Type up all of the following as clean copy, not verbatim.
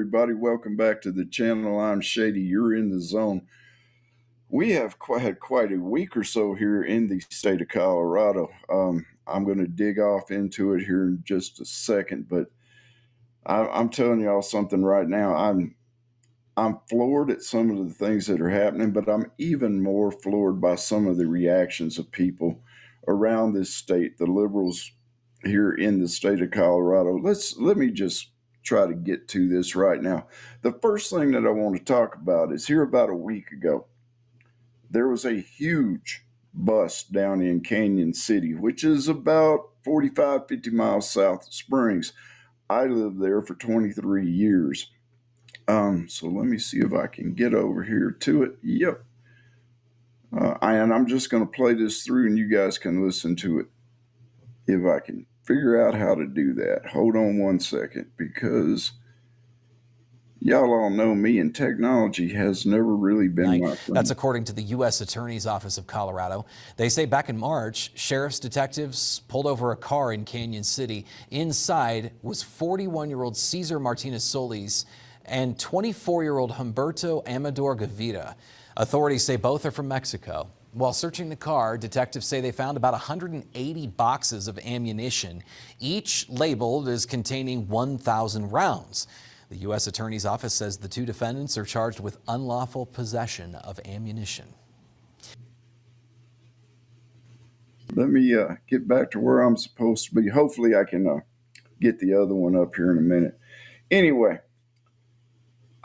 everybody. Welcome back to the channel. I'm Shady. You're in the zone. We have had quite a week or so here in the state of Colorado. I'm going to dig off into it here in just a second, but I'm telling y'all something right now. I'm floored at some of the things that are happening, but I'm even more floored by some of the reactions of people around this state, the liberals here in the state of Colorado. Let me just try to get to this right now. The first thing that I want to talk about is here about a week ago, there was a huge bust down in Canyon City, which is about 45, 50 miles south of Springs. I lived there for 23 years. So let me see if I can get over here to it. Yep. And I'm just going to play this through and you guys can listen to it if I can figure out how to do that. Hold on one second, because y'all all know me, and technology has never really been my friend. That's according to the U.S. Attorney's Office of Colorado. They say back in March, sheriff's detectives pulled over a car in Canyon City. Inside was 41-year-old Cesar Martinez Solis and 24-year-old Humberto Amador Gavita. Authorities say both are from Mexico. While searching the car, detectives say they found about 180 boxes of ammunition, each labeled as containing 1,000 rounds. The U.S. Attorney's Office says the two defendants are charged with unlawful possession of ammunition. Let me get back to where I'm supposed to be. Hopefully I can get the other one up here in a minute. Anyway,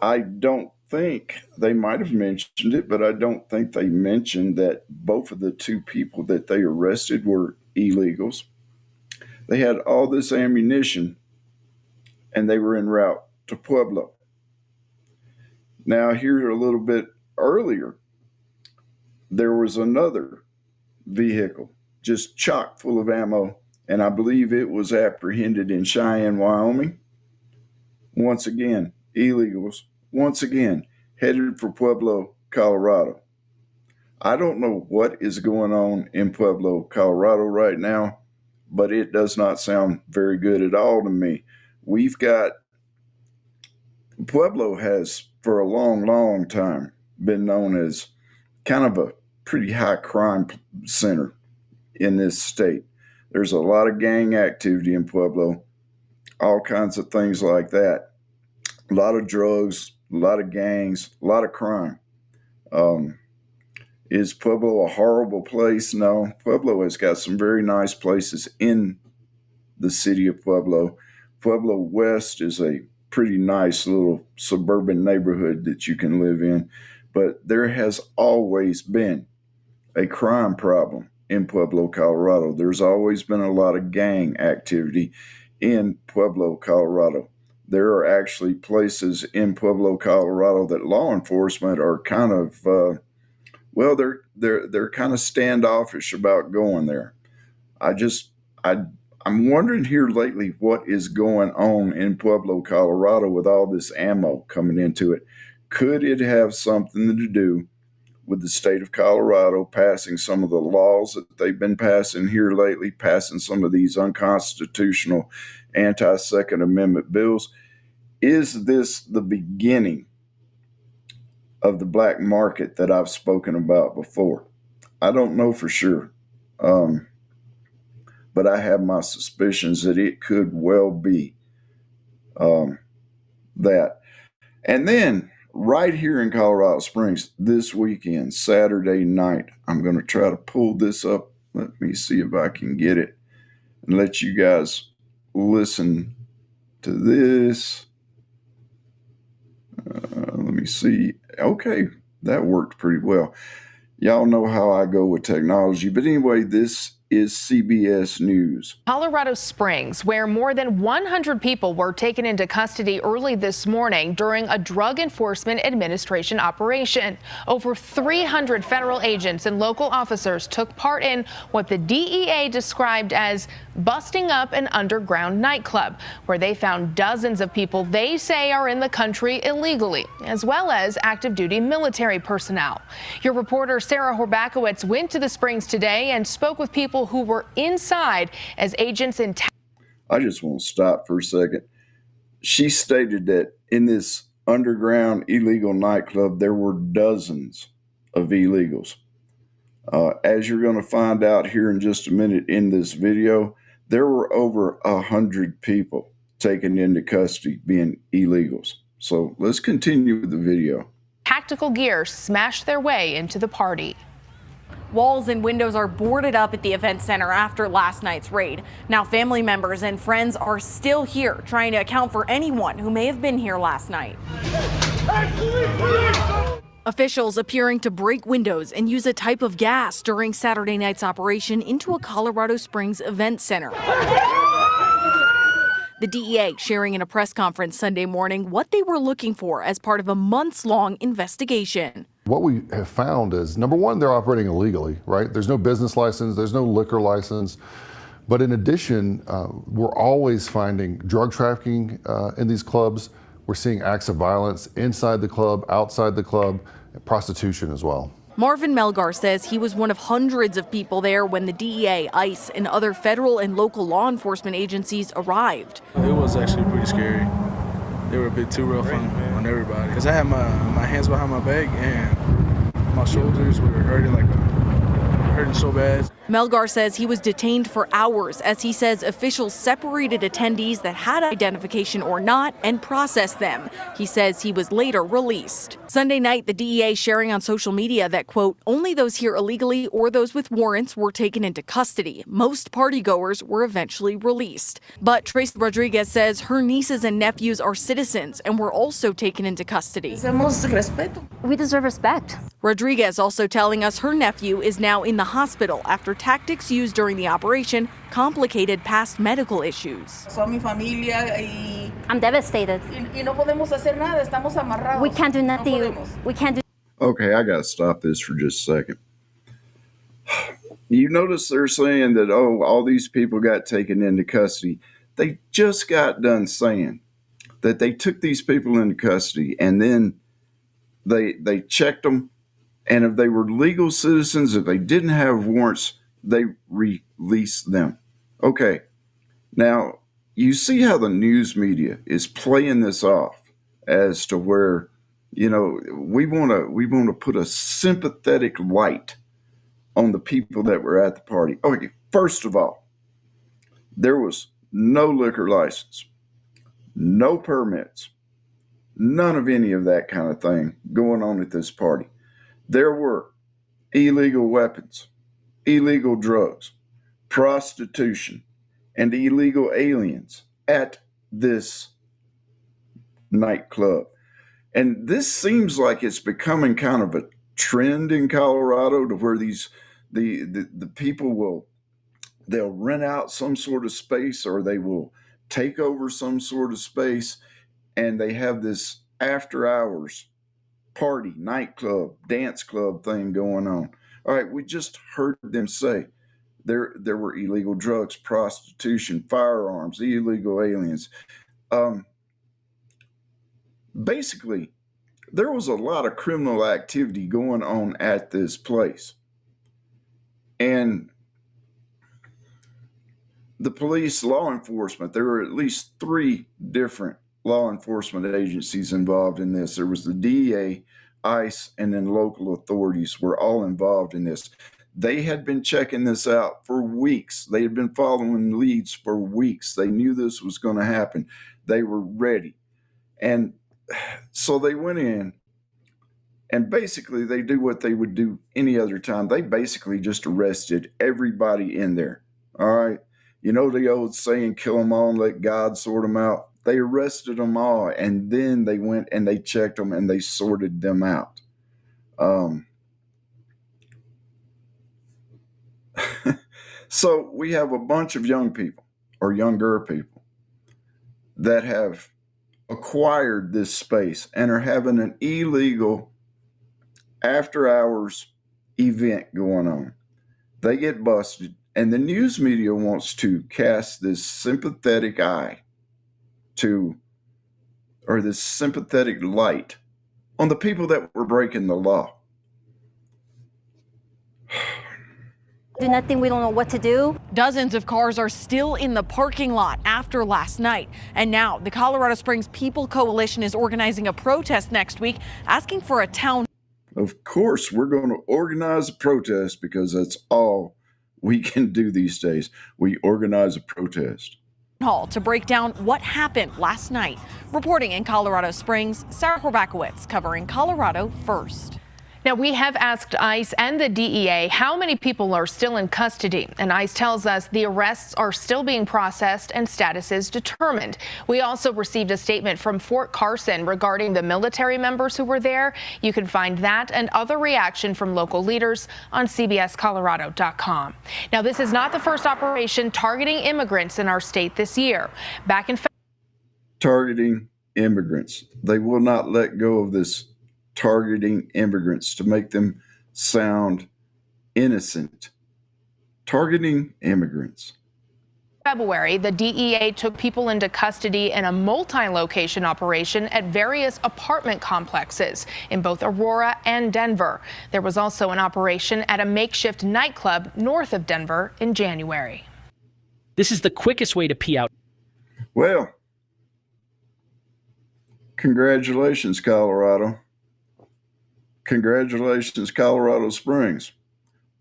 I don't think they might have mentioned it, but I don't think they mentioned that both of the two people that they arrested were illegals. They had all this ammunition and they were en route to Pueblo. Now, here a little bit earlier, there was another vehicle just chock full of ammo, and I believe it was apprehended in Cheyenne, Wyoming. Once again, illegals, once again, headed for Pueblo, Colorado. I don't know what is going on in Pueblo, Colorado right now, but it does not sound very good at all to me. Pueblo has, for a long, long time, been known as kind of a pretty high crime center in this state. There's a lot of gang activity in Pueblo, all kinds of things like that. A lot of drugs, a lot of gangs, a lot of crime. Is Pueblo a horrible place? No. Pueblo has got some very nice places in the city of Pueblo. Pueblo West is a pretty nice little suburban neighborhood that you can live in. But there has always been a crime problem in Pueblo, Colorado. There's always been a lot of gang activity in Pueblo, Colorado. There are actually places in Pueblo, Colorado that law enforcement are kind of, they're kind of standoffish about going there. I'm wondering here lately what is going on in Pueblo, Colorado with all this ammo coming into it. Could it have something to do with the state of Colorado passing some of the laws that they've been passing here lately, passing some of these unconstitutional anti-Second Amendment bills? Is this the beginning of the black market that I've spoken about before? I don't know for sure. But I have my suspicions that it could well be that. And then right here in Colorado Springs this weekend, Saturday night, I'm going to try to pull this up. Let me see if I can get it and let you guys listen to this. Let me see. Okay, that worked pretty well. Y'all know how I go with technology. But anyway, this is CBS News. Colorado Springs, where more than 100 people were taken into custody early this morning during a Drug Enforcement Administration operation. Over 300 federal agents and local officers took part in what the DEA described as busting up an underground nightclub, where they found dozens of people they say are in the country illegally, as well as active duty military personnel. Your reporter Sarah Horbakowitz went to the Springs today and spoke with people who were inside as agents in town. I just want to stop for a second. she stated that in this underground illegal nightclub, there were dozens of illegals. As you're going to find out here in just a minute in this video, there were over 100 people taken into custody being illegals. So let's continue with the video. Tactical gear smashed their way into the party. Walls and windows are boarded up at the event center after last night's raid. Now family members and friends are still here trying to account for anyone who may have been here last night. Officials appearing to break windows and use a type of gas during Saturday night's operation into a Colorado Springs event center. The DEA sharing in a press conference Sunday morning what they were looking for as part of a months-long investigation. What we have found is, number one, they're operating illegally, right? There's no business license, there's no liquor license. But in addition, we're always finding drug trafficking in these clubs. We're seeing acts of violence inside the club, outside the club, and prostitution as well. Marvin Melgar says he was one of hundreds of people there when the DEA, ICE, and other federal and local law enforcement agencies arrived. It was actually pretty scary. They were a bit too rough on everybody. Because I had my hands behind my back and my shoulders were hurting so bad. Melgar says he was detained for hours as he says officials separated attendees that had identification or not and processed them. He says he was later released. Sunday night, the DEA sharing on social media that, quote, only those here illegally or those with warrants were taken into custody. Most partygoers were eventually released. But Tracy Rodriguez says her nieces and nephews are citizens and were also taken into custody. We deserve respect. Rodriguez also telling us her nephew is now in the hospital after tactics used during the operation complicated past medical issues. I'm devastated. We can't do nothing. We can't do. Okay, I got to stop this for just a second. You notice they're saying that, oh, all these people got taken into custody. They just got done saying that they took these people into custody and then they checked them. And if they were legal citizens, if they didn't have warrants, they released them. Okay. Now, you see how the news media is playing this off as to where, you know, we want to put a sympathetic light on the people that were at the party. Okay, first of all, there was no liquor license, no permits, none of any of that kind of thing going on at this party. There were illegal weapons, illegal drugs, prostitution, and illegal aliens at this nightclub. And this seems like it's becoming kind of a trend in Colorado to where the people they'll rent out some sort of space or they will take over some sort of space, and they have this after hours party, nightclub, dance club thing going on. All right, we just heard them say there were illegal drugs, prostitution, firearms, illegal aliens. Basically, there was a lot of criminal activity going on at this place. And the police, law enforcement, there were at least 3 different law enforcement agencies involved in this. There was the DEA, ICE, and then local authorities were all involved in this. They had been checking this out for weeks. They had been following leads for weeks. They knew this was going to happen. They were ready. And so they went in, and basically they do what they would do any other time. They basically just arrested everybody in there. All right. You know the old saying, kill them all and let God sort them out? They arrested them all, and then they went and they checked them and they sorted them out. So we have a bunch of young people or younger people that have acquired this space and are having an illegal after-hours event going on. They get busted, and the news media wants to cast this sympathetic eye or this sympathetic light on the people that were breaking the law. Do nothing. We don't know what to do. Dozens of cars are still in the parking lot after last night. And now the Colorado Springs People Coalition is organizing a protest next week, asking for a town Of course, we're going to organize a protest because that's all we can do these days. We organize a protest. hall to break down what happened last night. Reporting in Colorado Springs, Sarah Horbakowitz covering Colorado First. Now, we have asked ICE and the DEA how many people are still in custody, and ICE tells us the arrests are still being processed and status is determined. We also received a statement from Fort Carson regarding the military members who were there. You can find that and other reaction from local leaders on CBSColorado.com. Now, this is not the first operation targeting immigrants in our state this year. Back in Targeting immigrants. They will not let go of this targeting immigrants to make them sound innocent. Targeting immigrants. February, the DEA took people into custody in a multi-location operation at various apartment complexes in both Aurora and Denver. There was also an operation at a makeshift nightclub north of Denver in January. This is the quickest way to pee out. Well, congratulations, Colorado. Congratulations, Colorado Springs.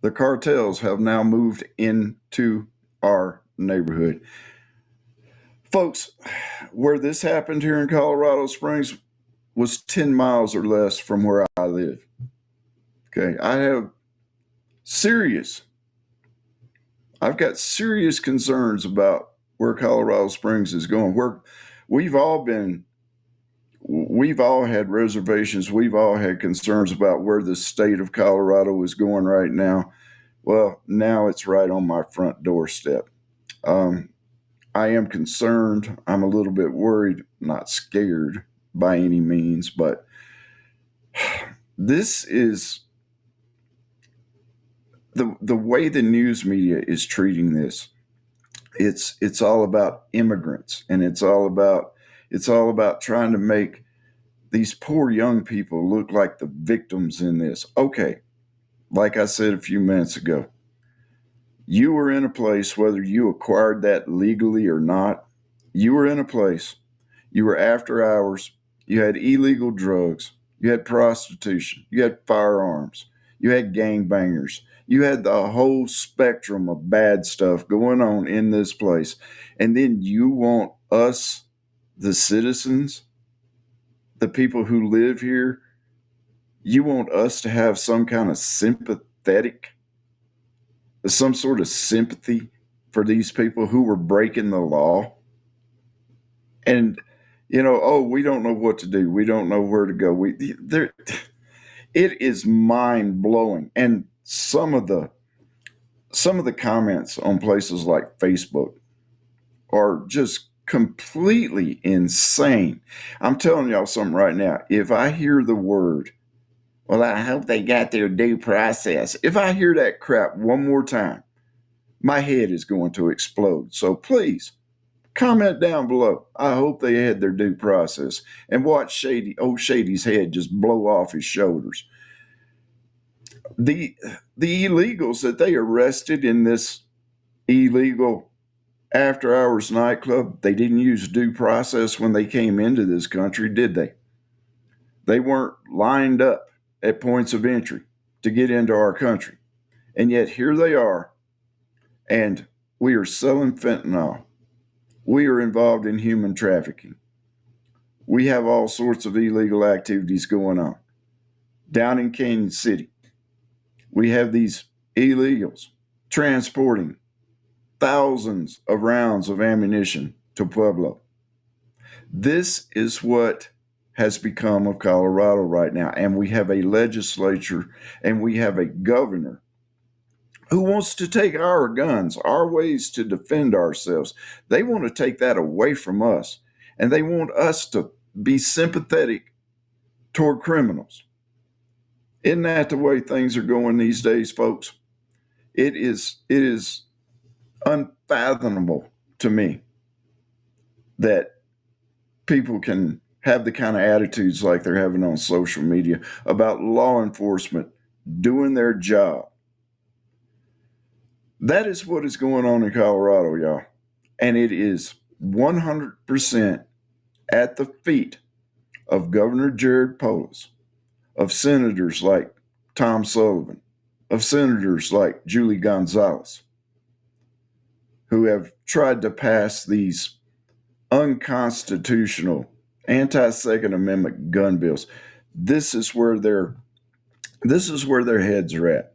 The cartels have now moved into our neighborhood. Folks, where this happened here in Colorado Springs was 10 miles or less from where I live. Okay, I've got serious concerns about where Colorado Springs is going. We've all had reservations. We've all had concerns about where the state of Colorado is going right now. Well, now it's right on my front doorstep. I am concerned. I'm a little bit worried, not scared by any means, but this is the way the news media is treating this. It's all about immigrants, and it's all about trying to make these poor young people look like the victims in this. Okay, like I said a few minutes ago, you were in a place, whether you acquired that legally or not, you were in a place, you were after hours, you had illegal drugs, you had prostitution, you had firearms, you had gangbangers, you had the whole spectrum of bad stuff going on in this place. And then you want us, the citizens, the people who live here, you want us to have some sort of sympathy for these people who were breaking the law. And, we don't know what to do. We don't know where to go. It is mind blowing. And some of the comments on places like Facebook are just completely insane. I'm telling y'all something right now. If I hear the word, well, I hope they got their due process. If I hear that crap one more time, my head is going to explode. So please comment down below. I hope they had their due process, and watch Shady's head just blow off his shoulders. The illegals that they arrested in this illegal after hours nightclub, they didn't use due process when they came into this country, did they? They weren't lined up at points of entry to get into our country. And yet here they are, and we are selling fentanyl. We are involved in human trafficking. We have all sorts of illegal activities going on. Down in Canyon City, we have these illegals transporting thousands of rounds of ammunition to Pueblo. This is what has become of Colorado right now. And we have a legislature and we have a governor who wants to take our guns, our ways to defend ourselves. They want to take that away from us. And they want us to be sympathetic toward criminals. Isn't that the way things are going these days, folks? It is unfathomable to me that people can have the kind of attitudes like they're having on social media about law enforcement doing their job. That is what is going on in Colorado, y'all. And it is 100% at the feet of Governor Jared Polis, of senators like Tom Sullivan, of senators like Julie Gonzalez, who have tried to pass these unconstitutional anti-Second Amendment gun bills. This is where their heads are at.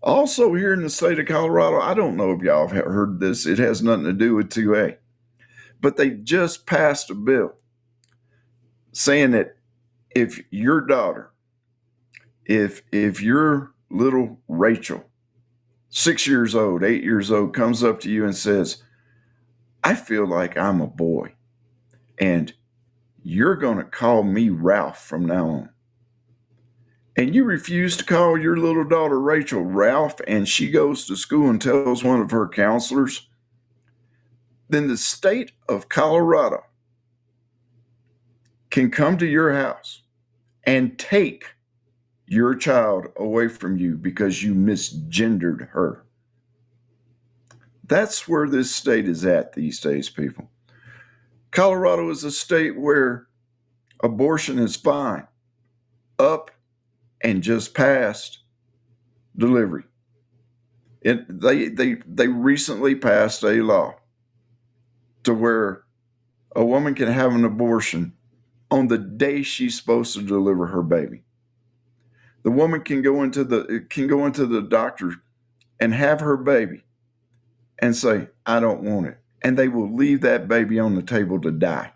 Also, here in the state of Colorado, I don't know if y'all have heard this. It has nothing to do with 2A, but they just passed a bill saying that if your daughter, if your little Rachel, 6 years old, 8 years old, comes up to you and says, I feel like I'm a boy, and you're going to call me Ralph from now on, and you refuse to call your little daughter Rachel Ralph, and she goes to school and tells one of her counselors, then the state of Colorado can come to your house and take your child away from you because you misgendered her. That's where this state is at these days, people. Colorado is a state where abortion is fine, up and just past delivery. They recently passed a law to where a woman can have an abortion on the day she's supposed to deliver her baby. The woman can go into the doctor and have her baby and say, I don't want it. And they will leave that baby on the table to die.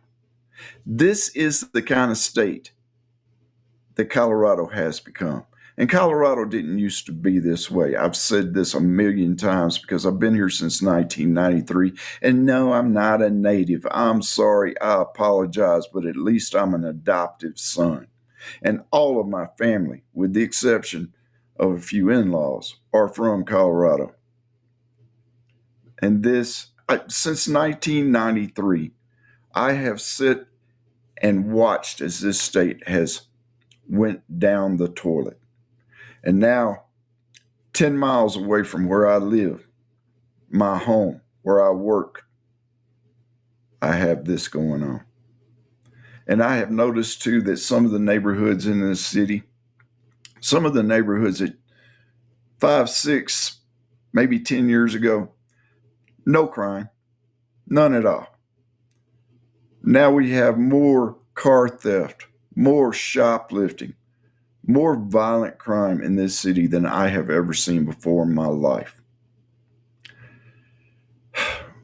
This is the kind of state that Colorado has become. And Colorado didn't used to be this way. I've said this a million times because I've been here since 1993. And no, I'm not a native. I'm sorry. I apologize, but at least I'm an adoptive son. And all of my family, with the exception of a few in-laws, are from Colorado. And since 1993, I have sit and watched as this state has went down the toilet. And now, 10 miles away from where I live, my home, where I work, I have this going on. And I have noticed too that some of the neighborhoods in this city, some of the neighborhoods that 5, 6, maybe 10 years ago, no crime, none at all. Now we have more car theft, more shoplifting, more violent crime in this city than I have ever seen before in my life.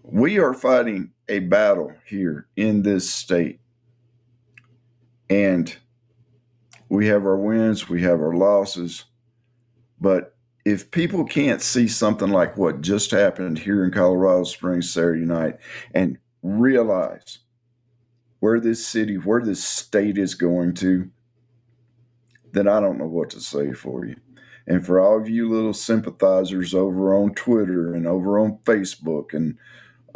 We are fighting a battle here in this state. And we have our wins, we have our losses. But if people can't see something like what just happened here in Colorado Springs Saturday night and realize where this state is going to, then I don't know what to say for you. And for all of you little sympathizers over on Twitter and over on Facebook and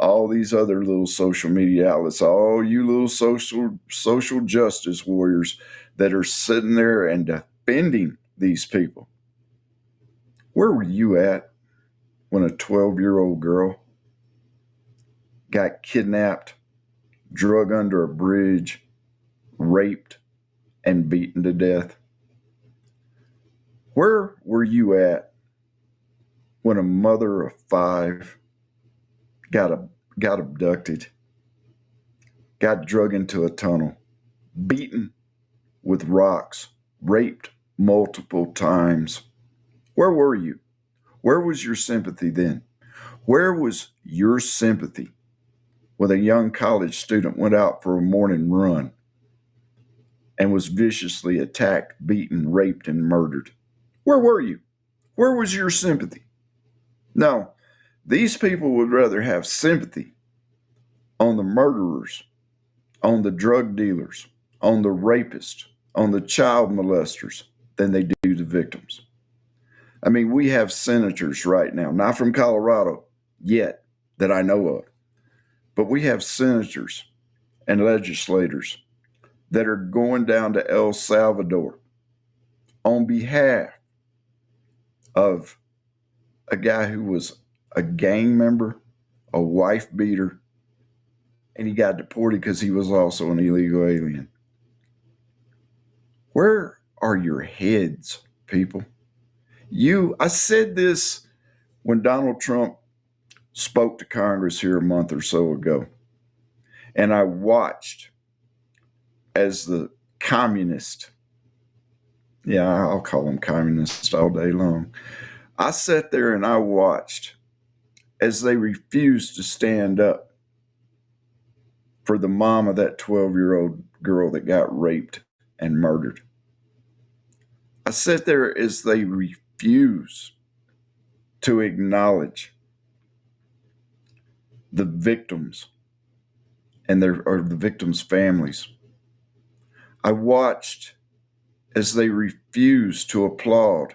all these other little social media outlets, all you little social justice warriors that are sitting there and defending these people, where were you at when a 12-year-old girl got kidnapped, drug under a bridge, raped, and beaten to death? Where were you at when a mother of 5 got abducted, got drug into a tunnel, beaten with rocks, raped multiple times? Where were you? Where was your sympathy then? Where was your sympathy when a young college student went out for a morning run and was viciously attacked, beaten, raped, and murdered? Where were you? Where was your sympathy? No, these people would rather have sympathy on the murderers, on the drug dealers, on the rapists, on the child molesters than they do the victims. I mean, we have senators right now, not from Colorado yet that I know of, but we have senators and legislators that are going down to El Salvador on behalf of a guy who was a gang member, a wife beater, and he got deported because he was also an illegal alien. Where are your heads, people? I said this when Donald Trump spoke to Congress here a month or so ago, and I watched as the communist, I'll call them communists all day long. I sat there and I watched as they refused to stand up for the mom of that 12-year-old girl that got raped and murdered. I sat there as they refuse to acknowledge the victims and the victims' families. I watched as they refused to applaud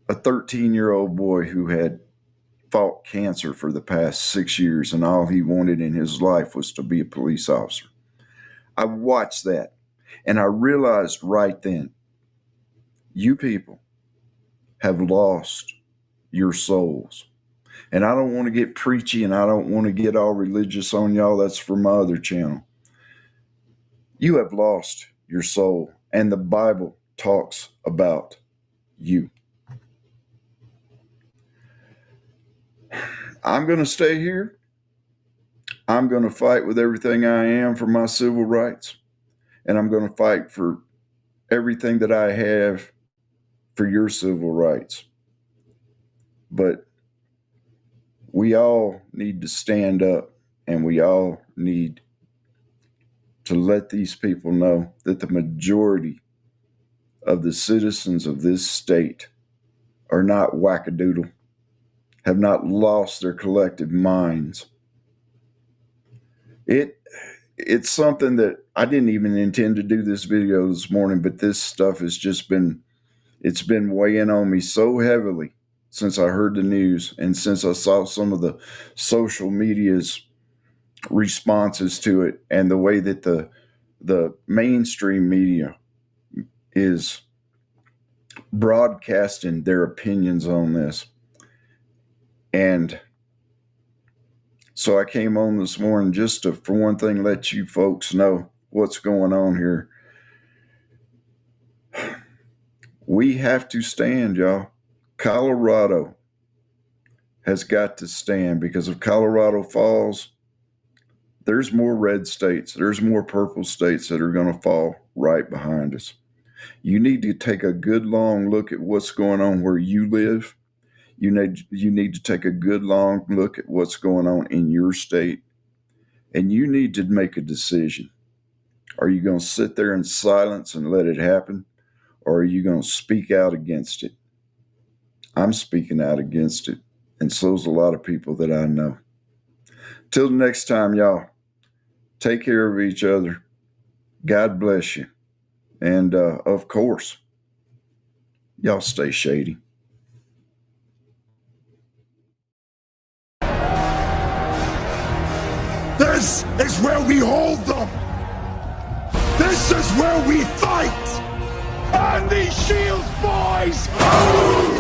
a 13-year-old boy who had fought cancer for the past 6 years, and all he wanted in his life was to be a police officer. I watched that, and I realized right then, you people have lost your souls. And I don't want to get preachy, and I don't want to get all religious on y'all. That's for my other channel. You have lost your soul, and the Bible talks about you. I'm going to stay here. I'm going to fight with everything I am for my civil rights, and I'm going to fight for everything that I have for your civil rights. But we all need to stand up, and we all need to let these people know that the majority of the citizens of this state are not wackadoodle, have not lost their collective minds. It's something that I didn't even intend to do this video this morning, but this stuff has just been weighing on me so heavily since I heard the news and since I saw some of the social media's responses to it and the way that the mainstream media is broadcasting their opinions on this. And so I came on this morning just to, for one thing, let you folks know what's going on here. We have to stand, y'all. Colorado has got to stand, because if Colorado falls, there's more red states, there's more purple states that are going to fall right behind us. You need to take a good long look at what's going on where you live. You need to take a good long look at what's going on in your state, and you need to make a decision. Are you going to sit there in silence and let it happen, or are you going to speak out against it? I'm speaking out against it, and so's a lot of people that I know. Till the next time, y'all, take care of each other. God bless you. And of course, y'all stay shady. This is where we hold them. This is where we fight. And these shields, boys!